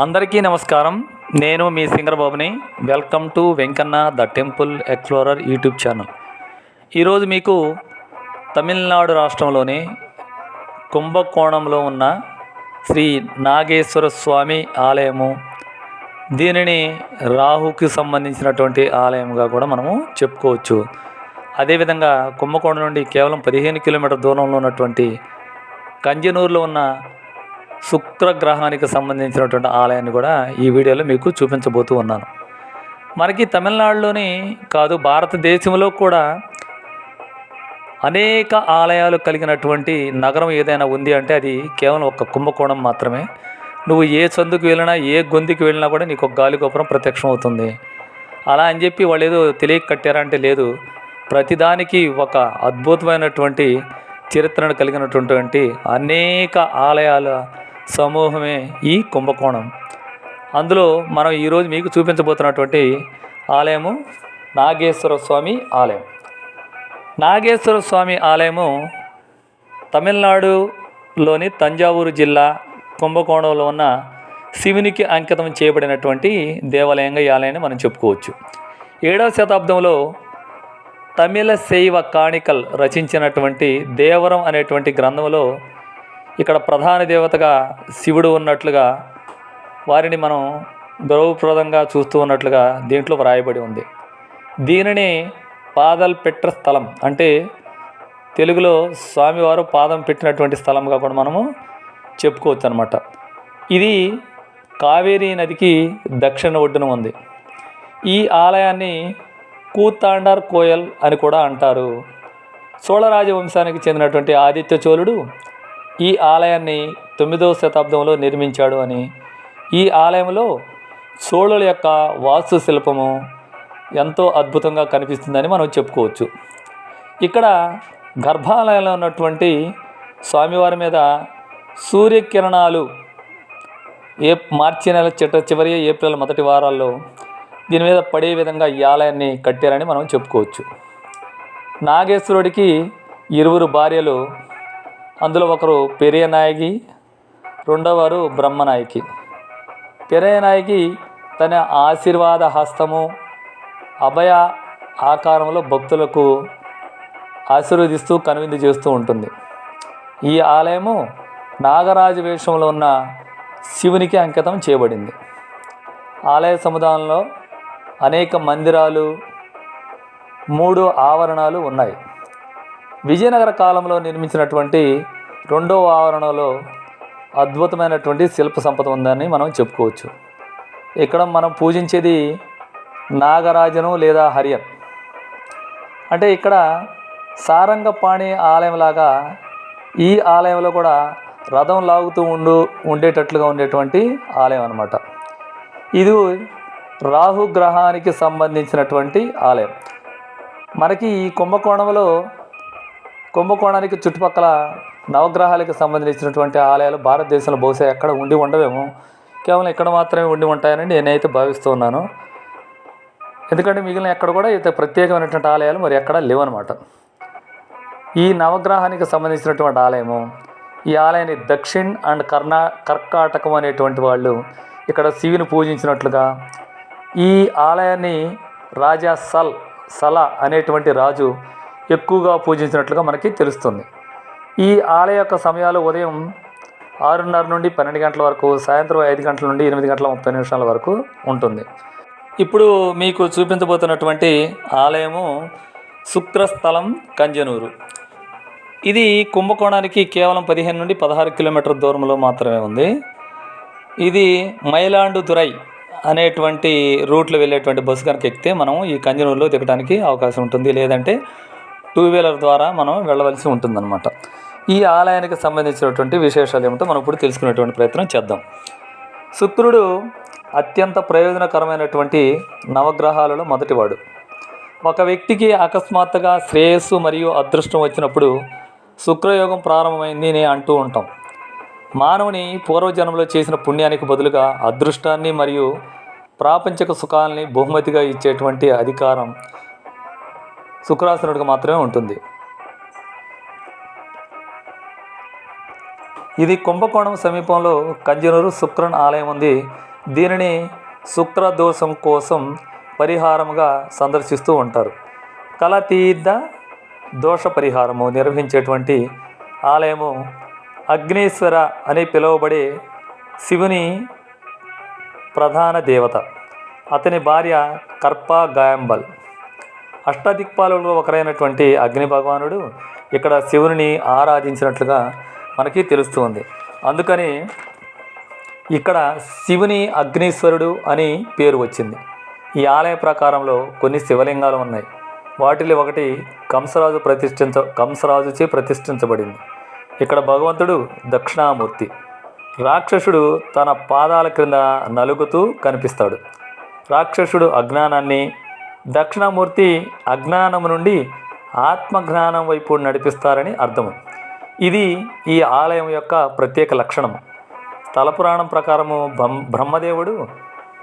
అందరికీ నమస్కారం. నేను మీ సింగరబాబుని. Welcome to Venkanna the temple explorer YouTube channel. ఈరోజు మీకు తమిళనాడు రాష్ట్రంలోని కుంభకోణంలో ఉన్న శ్రీ నాగేశ్వర స్వామి ఆలయము, దీనిని రాహుకి సంబంధించినటువంటి ఆలయంగా కూడా మనము చెప్పుకోవచ్చు. అదేవిధంగా కుంభకోణం నుండి కేవలం 15 కిలోమీటర్ దూరంలో ఉన్నటువంటి కంజనూరులో ఉన్న శుక్రగ్రహానికి సంబంధించినటువంటి ఆలయాన్ని కూడా ఈ వీడియోలో మీకు చూపించబోతూ ఉన్నాను. మనకి తమిళనాడులోని కాదు, భారతదేశంలో కూడా అనేక ఆలయాలు కలిగినటువంటి నగరం ఏదైనా ఉంది అంటే అది కేవలం ఒక కుంభకోణం మాత్రమే. నువ్వు ఏ సందుకు వెళ్ళినా, ఏ గొంతుకు వెళ్ళినా కూడా నీకు ఒక గాలిగోపురం ప్రత్యక్షం అవుతుంది. అలా అని చెప్పి వాళ్ళు ఏదో తెలియక కట్టారంటే లేదు. ప్రతిదానికి ఒక అద్భుతమైనటువంటి చరిత్రను కలిగినటువంటి అనేక ఆలయాల సమూహమే ఈ కుంభకోణం. అందులో మనం ఈరోజు మీకు చూపించబోతున్నటువంటి ఆలయము నాగేశ్వర స్వామి ఆలయం. నాగేశ్వర స్వామి ఆలయము తమిళనాడులోని తంజావూరు జిల్లా కుంభకోణంలో ఉన్న శివునికి అంకితం చేయబడినటువంటి దేవాలయంగా ఈ ఆలయాన్ని మనం చెప్పుకోవచ్చు. 7వ శతాబ్దంలో తమిళ శైవ కాణికల్ రచించినటువంటి దేవరం అనేటువంటి గ్రంథంలో ఇక్కడ ప్రధాన దేవతగా శివుడు ఉన్నట్లుగా, వారిని మనం గౌరవప్రదంగా చూస్తూ ఉన్నట్లుగా దీంట్లో వ్రాయబడి ఉంది. దీనిని పాదల్ పెట్ట స్థలం అంటే తెలుగులో స్వామివారు పాదం పెట్టినటువంటి స్థలంగా కూడా మనము చెప్పుకోవచ్చు అన్నమాట. ఇది కావేరీ నదికి దక్షిణ ఒడ్డున ఉంది. ఈ ఆలయాన్ని కూతాండర్ కోయల్ అని కూడా అంటారు. చోళ రాజవంశానికి చెందినటువంటి ఆదిత్య చోళుడు ఈ ఆలయాన్ని 9వ శతాబ్దంలో నిర్మించాడు అని, ఈ ఆలయంలో చోళుల యొక్క వాస్తుశిల్పము ఎంతో అద్భుతంగా కనిపిస్తుందని మనం చెప్పుకోవచ్చు. ఇక్కడ గర్భాలయంలో ఉన్నటువంటి స్వామివారి మీద సూర్యకిరణాలు మార్చి నెల చివరి ఏప్రిల్ మొదటి వారాల్లో దీని మీద పడే విధంగా ఈ ఆలయాన్ని కట్టారని మనం చెప్పుకోవచ్చు. నాగేశ్వరుడికి 2 భార్యలు. అందులో ఒకరు పెరియనాయకి, రెండవవారు బ్రహ్మనాయకి. పెరియనాయకి తన ఆశీర్వాద హస్తము, అభయ ఆకారంలో భక్తులకు ఆశీర్వదిస్తూ కనువిందు చేస్తూ ఉంటుంది. ఈ ఆలయము నాగరాజ వేషంలో ఉన్న శివునికి అంకితం చేయబడింది. ఆలయ సముదాయంలో అనేక మందిరాలు, 3 ఆవరణాలు ఉన్నాయి. విజయనగర కాలంలో నిర్మించినటువంటి 2వ ఆవరణలో అద్భుతమైనటువంటి శిల్ప సంపద ఉందని మనం చెప్పుకోవచ్చు. ఇక్కడ మనం పూజించేది నాగరాజను లేదా హరియన్. అంటే ఇక్కడ సారంగపాణి ఆలయంలాగా ఈ ఆలయంలో కూడా రథం లాగుతూ ఉండేటట్లుగా ఉండేటువంటి ఆలయం అన్నమాట. ఇది రాహుగ్రహానికి సంబంధించినటువంటి ఆలయం. మనకి ఈ కుంభకోణానికి చుట్టుపక్కల నవగ్రహాలకు సంబంధించినటువంటి ఆలయాలు భారతదేశంలో బహుశా ఎక్కడ ఉండి ఉండవేమో, కేవలం ఇక్కడ మాత్రమే ఉండి ఉంటాయని నేనైతే భావిస్తూ ఉన్నాను. ఎందుకంటే మిగిలిన ఎక్కడ కూడా అయితే ప్రత్యేకమైనటువంటి ఆలయాలు మరి ఎక్కడ లేవన్నమాట. ఈ నవగ్రహానికి సంబంధించినటువంటి ఆలయము, ఈ ఆలయాన్ని దక్షిణ్ అండ్ కర్కాటకం అనేటువంటి వాళ్ళు ఇక్కడ శివుని పూజించినట్లుగా, ఈ ఆలయాన్ని రాజా సల అనేటువంటి రాజు ఎక్కువగా పూజించినట్లుగా మనకి తెలుస్తుంది. ఈ ఆలయ యొక్క సమయాలు ఉదయం 6:30 నుండి 12 గంటల వరకు, సాయంత్రం 5 గంటల నుండి 8 గంటల 30 నిమిషాల వరకు ఉంటుంది. ఇప్పుడు మీకు చూపించబోతున్నటువంటి ఆలయము శుక్రస్థలం కంజనూరు. ఇది కుంభకోణానికి కేవలం 15 నుండి 16 కిలోమీటర్ దూరంలో మాత్రమే ఉంది. ఇది మైలాండుదురై అనేటువంటి రూట్లో వెళ్ళేటువంటి బస్సు కనుక ఎక్కితే మనం ఈ కంజనూరులో దిగడానికి అవకాశం ఉంటుంది. లేదంటే 2 వీలర్ ద్వారా మనం వెళ్ళవలసి ఉంటుందన్నమాట. ఈ ఆలయానికి సంబంధించినటువంటి విశేషాలు ఏమిటో మనం ఇప్పుడు తెలుసుకునేటువంటి ప్రయత్నం చేద్దాం. శుక్రుడు అత్యంత ప్రయోజనకరమైనటువంటి నవగ్రహాలలో మొదటివాడు. ఒక వ్యక్తికి అకస్మాత్తుగా శ్రేయస్సు మరియు అదృష్టం వచ్చినప్పుడు శుక్రయోగం ప్రారంభమైంది అని అంటూ ఉంటాం. మానవుని పూర్వజన్మలో చేసిన పుణ్యానికి బదులుగా అదృష్టాన్ని మరియు ప్రాపంచిక సుఖాలని బహుమతిగా ఇచ్చేటువంటి అధికారం శుక్రాసురుడికి మాత్రమే ఉంటుంది. ఇది కుంభకోణం సమీపంలో కంజనూరు శుక్రన్ ఆలయం ఉంది. దీనిని శుక్ర దోషం కోసం పరిహారముగా సందర్శిస్తూ ఉంటారు. కలతీర్థ దోష పరిహారము నిర్వహించేటువంటి ఆలయము అగ్నేశ్వర అని పిలువబడే శివుని ప్రధాన దేవత. అతని భార్య కర్ప గాయంబల్. అష్టదిక్పాలలో ఒకరైనటువంటి అగ్ని భగవానుడు ఇక్కడ శివుని ఆరాధించినట్లుగా మనకి తెలుస్తుంది. అందుకని ఇక్కడ శివుని అగ్నీశ్వరుడు అని పేరు వచ్చింది. ఈ ఆలయ ప్రకారంలో కొన్ని శివలింగాలు ఉన్నాయి. వాటిలో ఒకటి కంసరాజుచే ప్రతిష్ఠించబడింది. ఇక్కడ భగవంతుడు దక్షిణామూర్తి. రాక్షసుడు తన పాదాల క్రింద నలుగుతూ కనిపిస్తాడు. రాక్షసుడు అజ్ఞానాన్ని, దక్షిణామూర్తి అజ్ఞానం నుండి ఆత్మజ్ఞానం వైపు నడిపిస్తారని అర్థము. ఇది ఈ ఆలయం యొక్క ప్రత్యేక లక్షణము. స్థల పురాణం ప్రకారము బ్రహ్మదేవుడు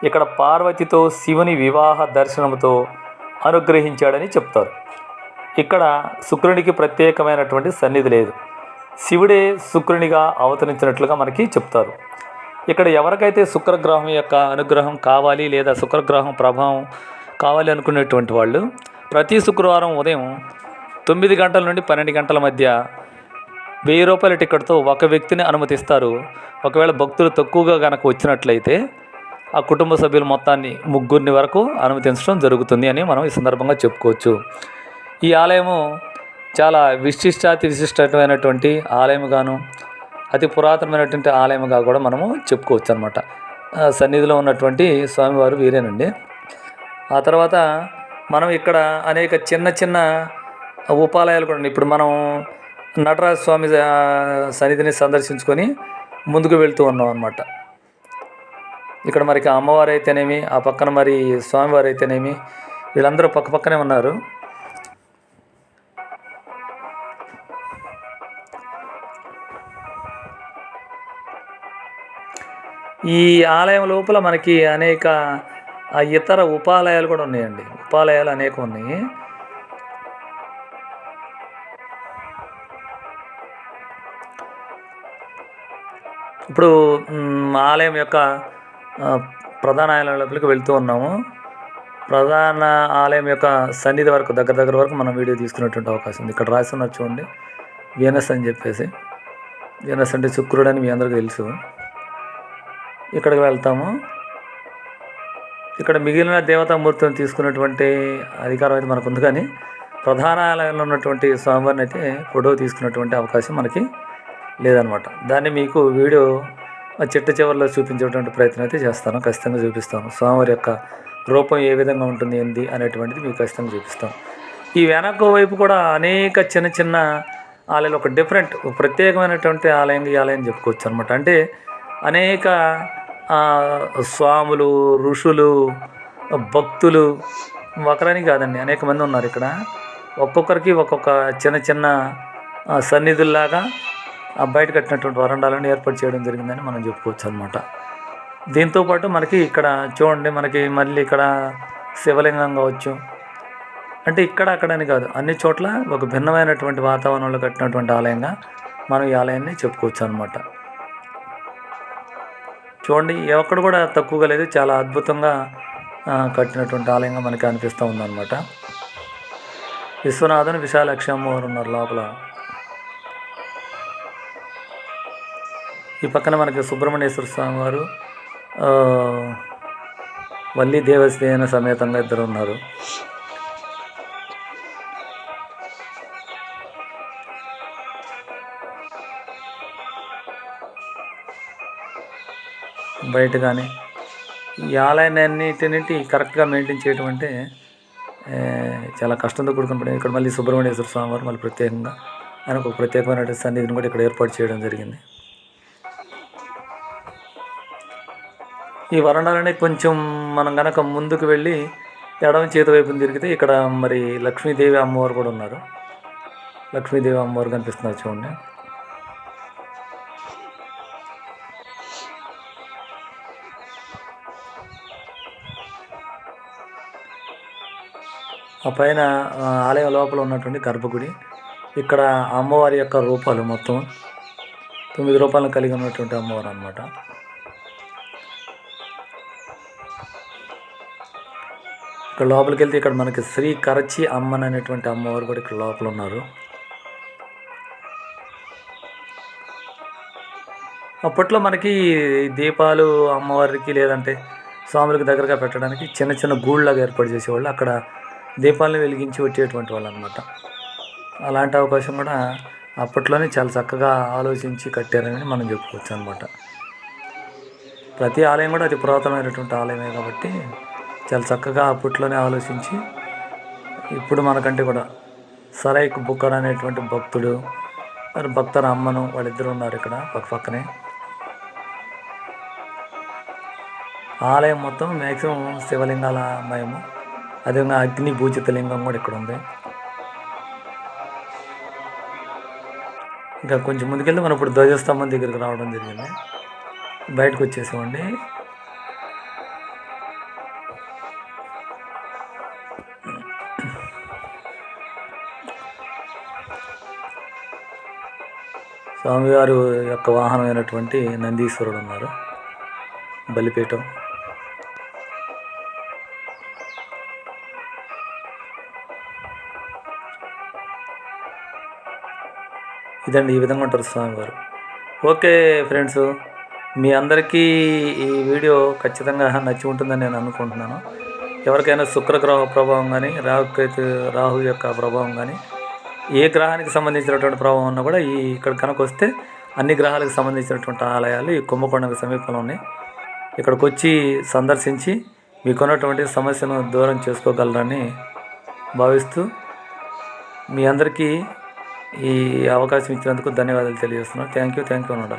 ఇక్కడ పార్వతితో శివుని వివాహ దర్శనముతో అనుగ్రహించాడని చెప్తారు. ఇక్కడ శుక్రునికి ప్రత్యేకమైనటువంటి సన్నిధి లేదు. శివుడే శుక్రునిగా అవతరించినట్లుగా మనకి చెప్తారు. ఇక్కడ ఎవరికైతే శుక్రగ్రహం యొక్క అనుగ్రహం కావాలి లేదా శుక్రగ్రహం ప్రభావం కావాలి అనుకునేటువంటి వాళ్ళు ప్రతి శుక్రవారం ఉదయం 9 గంటల నుండి 12 గంటల మధ్య 1000 రూపాయల టికెట్తో ఒక వ్యక్తిని అనుమతిస్తారు. ఒకవేళ భక్తులు తక్కువగా కనుక వచ్చినట్లయితే ఆ కుటుంబ సభ్యులు మొత్తాన్ని 3 వరకు అనుమతించడం జరుగుతుంది అని మనం ఈ సందర్భంగా చెప్పుకోవచ్చు. ఈ ఆలయము చాలా విశిష్టమైనటువంటి ఆలయముగాను అతి పురాతనమైనటువంటి ఆలయముగా కూడా మనము చెప్పుకోవచ్చు అనమాట. సన్నిధిలో ఉన్నటువంటి స్వామివారు వీరేనండి. ఆ తర్వాత మనం ఇక్కడ అనేక చిన్న చిన్న ఉపాలయాలు కూడా ఉన్నాయి. ఇప్పుడు మనం నటరాజ స్వామి సన్నిధిని సందర్శించుకొని ముందుకు వెళ్తూ ఉన్నాం అన్నమాట. ఇక్కడ మరికి అమ్మవారు అయితేనేమి, ఆ పక్కన మరి స్వామివారు అయితేనేమి, వీళ్ళందరూ పక్కనే ఉన్నారు. ఈ ఆలయం లోపల మనకి అనేక ఇతర ఉపాలయాలు కూడా ఉన్నాయండి. ఉపాలయాలు అనేక ఉన్నాయి. ఇప్పుడు ఆలయం యొక్క ప్రధాన ఆలయం లోపలికి వెళ్తూ ఉన్నాము. ప్రధాన ఆలయం యొక్క సన్నిధి వరకు దగ్గర వరకు మనం వీడియో తీసుకునేటువంటి అవకాశం ఉంది. ఇక్కడ రాసి ఉన్నారు చూడండి, వీనస్ అని చెప్పేసి. వీనస్ అంటే శుక్రుడు అని మీ అందరికీ తెలుసు. ఇక్కడికి వెళ్తాము. ఇక్కడ మిగిలిన దేవతామూర్తిని తీసుకున్నటువంటి అధికారం అయితే మనకు ఉంది, కానీ ప్రధాన ఆలయంలో ఉన్నటువంటి స్వామివారిని అయితే ఫోటో తీసుకున్నటువంటి అవకాశం మనకి లేదనమాట. దాన్ని మీకు వీడియో చిట్ట చివరిలో చూపించేటువంటి ప్రయత్నం అయితే చేస్తాను. ఖచ్చితంగా చూపిస్తాను. స్వామివారి యొక్క రూపం ఏ విధంగా ఉంటుంది ఏంది అనేటువంటిది మీకు ఖచ్చితంగా చూపిస్తాను. ఈ వెనక వైపు కూడా అనేక చిన్న చిన్న ఆలయాలు, ఒక ప్రత్యేకమైనటువంటి ఆలయం ఈ ఆలయం చెప్పుకోవచ్చు అనమాట. అంటే అనేక స్వాములు, ఋషులు, భక్తులు ఒకరని కాదండి, అనేక మంది ఉన్నారు ఇక్కడ. ఒక్కొక్కరికి ఒక్కొక్క చిన్న చిన్న సన్నిధుల్లాగా బయట కట్టినటువంటి వరండాలను ఏర్పాటు చేయడం జరిగిందని మనం చెప్పుకోవచ్చు అనమాట. దీంతోపాటు మనకి ఇక్కడ చూడండి, మనకి మళ్ళీ ఇక్కడ శివలింగం కావచ్చు. అంటే ఇక్కడ అక్కడని కాదు, అన్ని చోట్ల ఒక భిన్నమైనటువంటి వాతావరణంలో కట్టినటువంటి ఆలయంగా మనం ఈ ఆలయాన్ని చెప్పుకోవచ్చు అనమాట. చూడండి, ఎక్కడ కూడా తక్కువగా లేదు, చాలా అద్భుతంగా కట్టినటువంటి ఆలయంగా మనకి అనిపిస్తూ ఉందన్నమాట. విశ్వనాథన్, విశాలాక్షి అమ్మవారు ఉన్నారు లోపల. ఈ పక్కన మనకి సుబ్రహ్మణ్యేశ్వర స్వామి వారు, వల్లి దేవసేన సమేతంగా ఇద్దరు ఉన్నారు. బయట కానీ ఈ ఆలయాన్నిటిని కరెక్ట్గా మెయింటైన్ చేయడం అంటే చాలా కష్టంతో కూడుకున్న పని. ఇక్కడ మళ్ళీ సుబ్రహ్మణ్యేశ్వర స్వామి వారు మళ్ళీ ప్రత్యేకంగా ఆయనకు ఒక ప్రత్యేకమైన సన్నిధిని కూడా ఇక్కడ ఏర్పాటు చేయడం జరిగింది. ఈ వరండాలనే కొంచెం మనం కనుక ముందుకు వెళ్ళి ఎడమ చేతి వైపుని తిరిగితే ఇక్కడ మరి లక్ష్మీదేవి అమ్మవారు కూడా ఉన్నారు. లక్ష్మీదేవి అమ్మవారు కనిపిస్తున్నారు చూడండి. ఆ పైన ఆలయం లోపల ఉన్నటువంటి గర్భగుడి. ఇక్కడ అమ్మవారి యొక్క రూపాలు మొత్తం 9 రూపాయలను కలిగి ఉన్నటువంటి అమ్మవారు అనమాట. ఇక్కడ లోపలికి వెళ్తే ఇక్కడ మనకి శ్రీ కరచి అమ్మన్ అనేటువంటి అమ్మవారు కూడా ఇక్కడ లోపల ఉన్నారు. అప్పట్లో మనకి దీపాలు అమ్మవారికి లేదంటే స్వాములకి దగ్గరగా పెట్టడానికి చిన్న చిన్న గూళ్ళలాగా ఏర్పాటు చేసేవాళ్ళు. అక్కడ దీపాలను వెలిగించి వచ్చేటువంటి వాళ్ళు అనమాట. అలాంటి అవకాశం కూడా అప్పట్లోనే చాలా చక్కగా ఆలోచించి కట్టారని మనం చెప్పుకోవచ్చు అనమాట. ప్రతి ఆలయం కూడా అతి పురాతనమైనటువంటి ఆలయమే కాబట్టి చాలా చక్కగా అప్పట్లోనే ఆలోచించి ఇప్పుడు మనకంటే కూడా సరైక్ బుక్కర్ అనేటువంటి భక్తుడు మరి భక్తర అమ్మను వాళ్ళిద్దరు ఉన్నారు ఇక్కడ పక్కనే. ఆలయం మొత్తం మ్యాక్సిమం శివలింగాల మయము, అదేవిధంగా అగ్ని పూజిత లింగం కూడా ఇక్కడ ఉంది. ఇంకా కొంచెం ముందుకెళ్తే మనం ఇప్పుడు ధ్వజస్తంభం దగ్గరికి రావడం జరిగింది. బయటకు వచ్చేసామండి. స్వామివారు యొక్క వాహనమైనటువంటి నందీశ్వరుడు ఉన్నారు, బలిపీఠం. ఇదండి, ఈ విధంగా ఉంటారు స్వామివారు. ఓకే ఫ్రెండ్స్, మీ అందరికీ ఈ వీడియో ఖచ్చితంగా నచ్చి ఉంటుందని నేను అనుకుంటున్నాను. ఎవరికైనా శుక్రగ్రహ ప్రభావం కానీ రాహు యొక్క ప్రభావం కానీ ఏ గ్రహానికి సంబంధించినటువంటి ప్రభావం ఉన్నా కూడా ఇక్కడ కనుక వస్తే అన్ని గ్రహాలకు సంబంధించినటువంటి ఆలయాలు ఈ కుంభకోణకు సమీపంలో ఉన్నాయి. ఇక్కడికి వచ్చి సందర్శించి మీకున్నటువంటి సమస్యను దూరం చేసుకోగలరని భావిస్తూ మీ అందరికీ ఈ అవకాశం ఇచ్చినందుకు ధన్యవాదాలు తెలియజేస్తున్నాను. థ్యాంక్ యూ అన్నాడు.